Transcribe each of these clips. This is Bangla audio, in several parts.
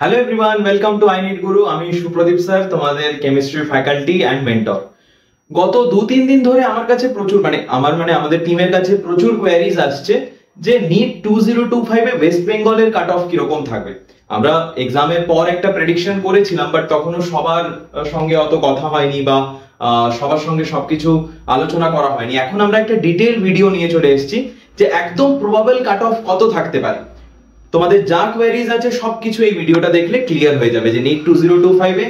Hello everyone, welcome to I need গুরু। আমি সুপ্রদীপ স্যার, তোমাদের কেমিস্ট্রি ফ্যাকাল্টি অ্যান্ড মেন্টর। গত 2-3 দিন ধরে আমার কাছে প্রচুর আমাদের টিমের কাছে প্রচুর কোয়ারিজ আসছে যে নিট 2025 এ ওয়েস্ট বেঙ্গলের কাট অফ কিরকম থাকবে। আমরা এক্সামের পর একটা প্রেডিকশন করেছিলাম, বাট তখনও সবার সঙ্গে অত কথা হয়নি বা সবার সঙ্গে সবকিছু আলোচনা করা হয়নি। এখন আমরা একটা ডিটেইল ভিডিও নিয়ে চলে এসেছি যে একদম প্রবাবল কাট অফ কত থাকতে পারে। তোমাদের যা কোয়ারিজ আছে সবকিছু এই ভিডিওটা দেখলে ক্লিয়ার হয়ে যাবে যে নিট 2025 এ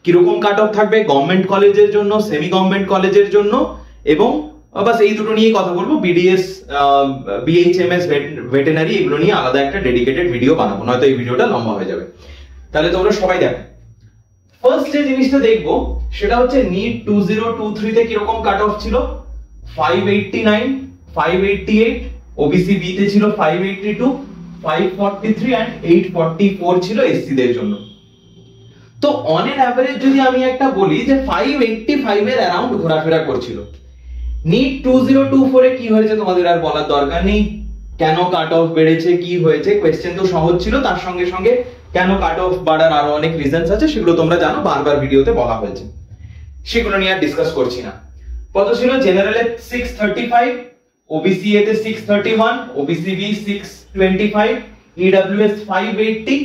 কিরকম কাট অফ থাকবে গভর্নমেন্ট কলেজের জন্য, সেমি গভর্নমেন্ট কলেজের জন্য, এবং বাস এই দুটো নিয়ে কথা বলবো। বিডিএস, বিএইচএমএস, ভেটেনারি, এগুলো নিয়ে আলাদা একটা ডেডিকেটেড ভিডিও বানাবো, নয়তো এই ভিডিওটা লম্বা হয়ে যাবে। তাহলে তোমরা সবাই দেখো। ফার্স্ট যে জিনিসটা দেখবো সেটা হচ্ছে নিট 2023 তে কিরকম কাট অফ ছিল। 589, 588, ওবিসি বি তে ছিল 582, 543 and 844 ছিল এসসি দের জন্য। তো অন এন অ্যাভারেজ যদি আমি একটা বলি যে 585 এর অ্যারাউন্ড ঘোরাফেরা করছিল। নিট 2024 এ কি হয়েছে তোমাদের আর বলার দরকার নেই। কেন কাট অফ বেড়েছে, কি হয়েছে, কোশ্চেন তো সহজ ছিল, তার সঙ্গে সঙ্গে কেন কাট অফ বাড়ার আরো অনেক রিজনস আছে, সেগুলো তোমরা জানো, বারবার ভিডিওতে বলা হয়েছে, সেগুলো নিয়ে আর ডিসকাস করছি না। কত ছিল? জেনারেলে 635, ওবিসি এ তে 631, OBC B 625, EWS 580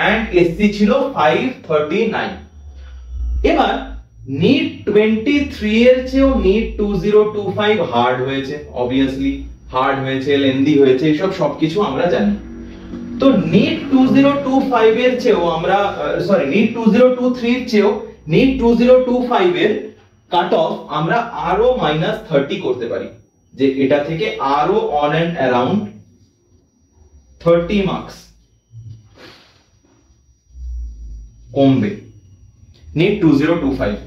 and SC ছিল 539। এবার নিট 23 এর চেয়েও নিট 2025 হার্ড হয়েছে, অবভিয়াসলি হার্ড হয়েছে, লেন্দি হয়েছে, এসব সবকিছু আমরা জানি। তো নিট 2025 এর চেয়েও আমরা নিট 2023 এর চেয়েও নিট 2025 এর কাট অফ আমরা আরো -30 করতে পারি, যে এটা থেকে আরো অন এন্ড অ্যারাউন্ড 30 মার্কস কমবে নিট 2025।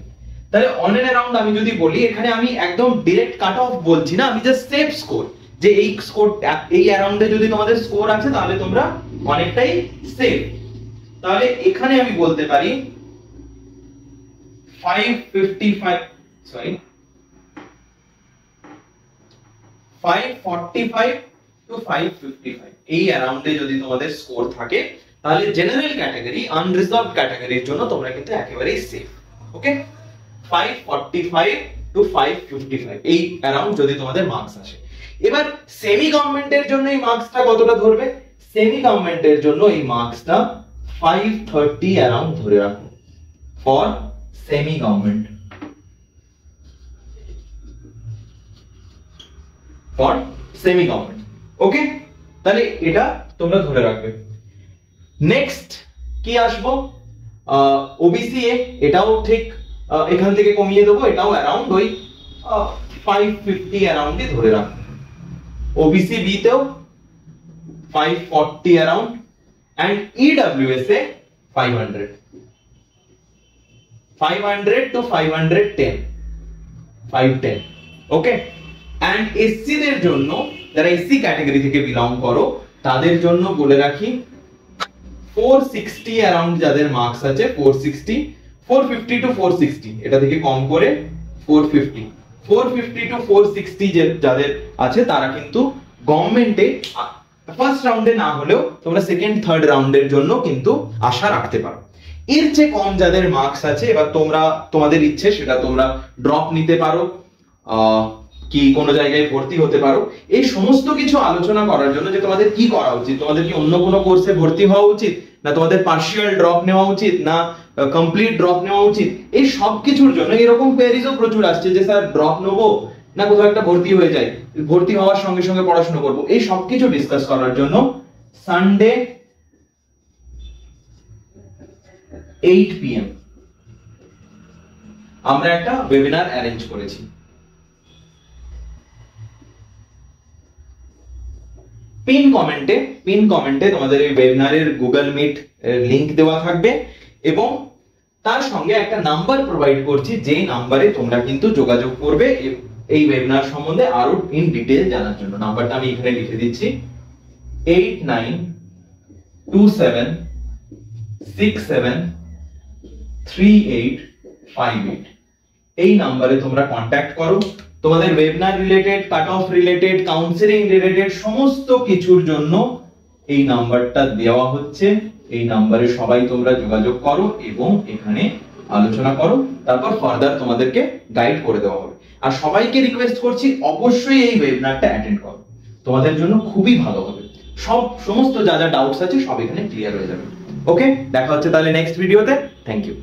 তাহলে অন এন্ড অ্যারাউন্ড আমি যদি বলি, এখানে আমি একদম ডাইরেক্ট কাট অফ বলছি না, আমি জাস্ট সেফ স্কোর, যে এই স্কোর, এই অ্যারাউন্ডে যদি তোমাদের স্কোর আছে তাহলে তোমরা অনেকটাই সেফ। তাহলে এখানে আমি বলতে পারি 545 to 555 এই অ্যারাউন্ডে যদি তোমাদের স্কোর থাকে, তাহলে জেনারেল ক্যাটাগরি, আনরিজার্ভড ক্যাটাগরির জন্য তোমরা কিন্তু একেবারেই সেফ। ওকে, 545 to 555 এই অ্যারাউন্ড যদি তোমাদের মার্কস আসে। এবার সেমি গভর্নমেন্টের জন্য এই মার্কসটা কতটা ধরবে? সেমি গভর্নমেন্টের জন্য এই মার্কসটা 530 অ্যারাউন্ড ধরে রাখো for semi government, for semi government. Okay, তাহলে এটা তোমরা ধরে রাখবে। নেক্সট কি আসবো? ওবিসি এ, এটাও ঠিক এখান থেকে কমিয়ে দেবো, এটাও অ্যারাউন্ড ওই 550 অ্যারাউন্ডই ধরে রাখো। ওবিসি বি তেও 540 অ্যারাউন্ড, এন্ড ইডব্লিউএস এ 500 to 510, 510। ওকে, এন্ড এসসি দের জন্য, যারা এসসি ক্যাটাগরি থেকে বিলং করো, তাদের জন্য বলে রাখি 460 অ্যারাউন্ড যাদের মার্কস আছে, 460, 450 to 460, এটা থেকে কম করে 450 to 460 যাদের আছে, তারা কিন্তু গভর্নমেন্টে ফার্স্ট রাউন্ডে না হলেও তোমরা সেকেন্ড থার্ড রাউন্ডের জন্য কিন্তু আশা রাখতে পারো। এর চেয়ে কম যাদের মার্কস আছে, এবার তোমরা তোমাদের ইচ্ছে, সেটা তোমরা ড্রপ নিতে পারো, কি কোনো জায়গায় ভর্তি হতে পারো। এই সমস্ত কিছু আলোচনা করার জন্য যে তোমাদের কি করা উচিত, তোমাদের কি অন্য কোনো কোর্সে ভর্তি হওয়া উচিত, না তোমাদের পার্শিয়াল ড্রপ নেওয়া উচিত, না কমপ্লিট ড্রপ নেওয়া উচিত, এই সব কিছুর জন্য এরকম কোয়েরিজও প্রচুর আসছে যে স্যার ড্রপ নেবো না কোথাও একটা ভর্তি হয়ে যায়, ভর্তি হওয়ার সঙ্গে সঙ্গে পড়াশোনা করব, এই সব কিছু ডিসকাস করার জন্য সানডে 8 PM আমরা একটা ওয়েবিনার অ্যারেঞ্জ করেছি। পিন কমেন্টে তোমাদের এই ওয়েবিনারের গুগল মিট লিংক দেওয়া থাকবে, এবং তার সঙ্গে একটা নাম্বার প্রোভাইড করছি, যে নাম্বারে তোমরা কিন্তু যোগাযোগ করবে এই ওয়েবিনার সম্বন্ধে আরো ইন ডিটেইল জানার জন্য। নাম্বারটা আমি এখানে লিখে দিচ্ছি, 8927673858। এই নাম্বারে তোমরা কন্ট্যাক্ট করো। তোমাদের webinar related, cut off related, counselling related সমস্ত কিছুর জন্য এই নাম্বারটা দেওয়া হচ্ছে। এই নাম্বারে সবাই তোমরা যোগাযোগ করো এবং এখানে আলোচনা করো, তারপর ফার্দার তোমাদেরকে গাইড করে দেওয়া হবে। আর সবাইকে রিকোয়েস্ট করছি অবশ্যই এই ওয়েবিনারটা অ্যাটেন্ড করো, তোমাদের জন্য খুবই ভালো হবে। সমস্ত যা যা ডাউটস আছে সব এখানে ক্লিয়ার হয়ে যাবে। ওকে, দেখা হচ্ছে তাহলে নেক্সট ভিডিওতে। Thank you.